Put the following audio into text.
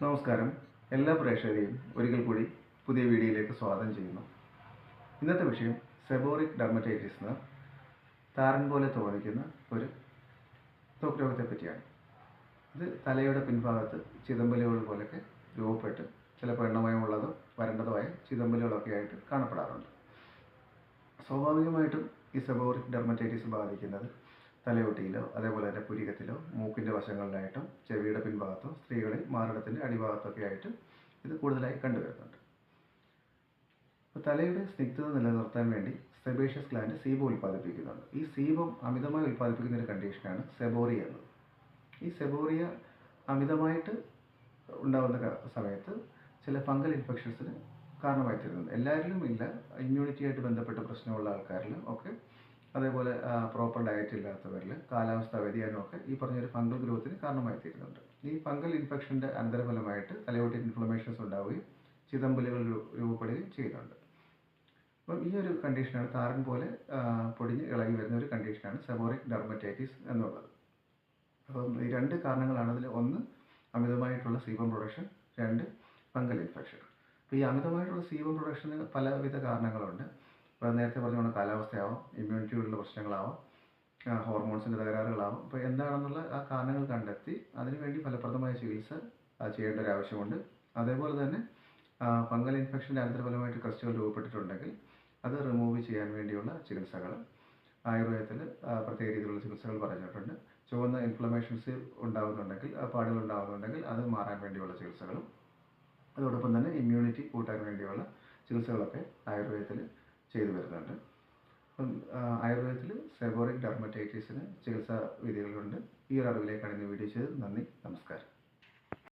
നമസ്കാരം. എല്ലാ പ്രേക്ഷകരെയും ഒരിക്കൽ കൂടി പുതിയ വീഡിയോയിലേക്ക് സ്വാഗതം ചെയ്യുന്നു. ഇന്നത്തെ വിഷയം സെബോറിക് ഡെർമറ്റൈറ്റിസ് എന്ന താരൻ പോലെ തോന്നിക്കുന്ന ഒരു ത്വക്ക് രോഗത്തെ പറ്റിയാണ്. ഇത് തലയുടെ പിൻഭാഗത്ത് ചിതമ്പലുകൾ പോലെയൊക്കെ രൂപപ്പെട്ട് ചിലപ്പോൾ എണ്ണമയമുള്ളതോ വരണ്ടതോ ആയ ചിതമ്പലുകളൊക്കെ ആയിട്ട് കാണപ്പെടാറുണ്ട്. സ്വാഭാവികമായിട്ടും ഈ സെബോറിക് ഡെർമറ്റൈറ്റിസ് ബാധിക്കുന്നത് തലയോട്ടിയിലോ അതേപോലെ തന്നെ പുരികത്തിലോ മൂക്കിൻ്റെ വശങ്ങളിലായിട്ടും ചെവിയുടെ പിൻഭാഗത്തോ സ്ത്രീകളിൽ മാറിടത്തിൻ്റെ അടിഭാഗത്തൊക്കെ ആയിട്ട് ഇത് കൂടുതലായി കണ്ടുവരുന്നുണ്ട്. അപ്പോൾ തലയുടെ സ്നിഗ്ധത നിലനിർത്താൻ വേണ്ടി സെബേഷ്യസ് ഗ്ലാൻഡ് സീബം ഉൽപ്പാദിപ്പിക്കുന്നുണ്ട്. ഈ സീബം അമിതമായി ഉൽപ്പാദിപ്പിക്കുന്ന ഒരു കണ്ടീഷനാണ് സെബോറിയ എന്നത്. ഈ സെബോറിയ അമിതമായിട്ട് ഉണ്ടാകുന്ന സമയത്ത് ചില ഫംഗൽ ഇൻഫെക്ഷൻസിന് കാരണമായി തീരുന്നുണ്ട്. എല്ലാവരിലും ഇല്ല, ഇമ്മ്യൂണിറ്റിയായിട്ട് ബന്ധപ്പെട്ട പ്രശ്നമുള്ള ആൾക്കാരിലും ഒക്കെ, അതേപോലെ പ്രോപ്പർ ഡയറ്റ് ഇല്ലാത്തവരിൽ, കാലാവസ്ഥാ വ്യതിയാനമൊക്കെ ഈ പറഞ്ഞൊരു ഫംഗൽ ഗ്രോത്തിന് കാരണമായി തീരുന്നുണ്ട്. ഈ ഫംഗൽ ഇൻഫെക്ഷൻ്റെ അനന്തരഫലമായിട്ട് തലയോട്ടി ഇൻഫ്ലമേഷൻസ് ഉണ്ടാവുകയും ചിതമ്പലുകൾ രൂപപ്പെടുകയും ചെയ്യുന്നുണ്ട്. അപ്പം ഈ ഒരു കണ്ടീഷനാണ് താരൻ പോലെ പൊടിഞ്ഞ് ഇളകി വരുന്ന ഒരു കണ്ടീഷനാണ് സെബോറിക് ഡെർമറ്റൈറ്റിസ് എന്നുള്ളത്. അപ്പം ഈ രണ്ട് കാരണങ്ങളാണ് അതിൽ. ഒന്ന്, അമിതമായിട്ടുള്ള സീബം പ്രൊഡക്ഷൻ. രണ്ട്, ഫംഗൽ ഇൻഫെക്ഷൻ. അപ്പോൾ ഈ അമിതമായിട്ടുള്ള സീബം പ്രൊഡക്ഷന് പലവിധ കാരണങ്ങളുണ്ട്. ഇപ്പോൾ നേരത്തെ പറഞ്ഞ കാലാവസ്ഥയാവാം, ഇമ്മ്യൂണിറ്റിയോടുള്ള പ്രശ്നങ്ങളാവാം, ഹോർമോൺസിൻ്റെ തകരാറുകളാവാം. അപ്പോൾ എന്താണെന്നുള്ള ആ കാരണങ്ങൾ കണ്ടെത്തി അതിനുവേണ്ടി ഫലപ്രദമായ ചികിത്സ ചെയ്യേണ്ട ഒരു ആവശ്യമുണ്ട്. അതേപോലെ തന്നെ ഫംഗൽ ഇൻഫെക്ഷൻ്റെ അനന്തരഫലമായിട്ട് ക്രസ്റ്റുകൾ രൂപപ്പെട്ടിട്ടുണ്ടെങ്കിൽ അത് റിമൂവ് ചെയ്യാൻ വേണ്ടിയുള്ള ചികിത്സകൾ ആയുർവേദത്തിൽ പ്രത്യേക രീതിയിലുള്ള ചികിത്സകൾ പറഞ്ഞിട്ടുണ്ട്. ചുവന്ന ഇൻഫ്ലമേഷൻസ് ഉണ്ടാകുന്നുണ്ടെങ്കിൽ, പാടുകൾ ഉണ്ടാകുന്നുണ്ടെങ്കിൽ അത് മാറാൻ വേണ്ടിയുള്ള ചികിത്സകളും, അതോടൊപ്പം തന്നെ ഇമ്മ്യൂണിറ്റി കൂട്ടാൻ വേണ്ടിയുള്ള ചികിത്സകളൊക്കെ ആയുർവേദത്തിൽ ചെയ്തു വരുന്നുണ്ട്. അപ്പം ആയുർവേദത്തിൽ സെബോറിക് ഡെർമറ്റൈറ്റിസിന് ചികിത്സാ വിധികളുണ്ട്. ഈ ഒരു അറിവിലേക്കാണ് ഇന്ന് വീഡിയോ ചെയ്തത്. നന്ദി, നമസ്കാരം.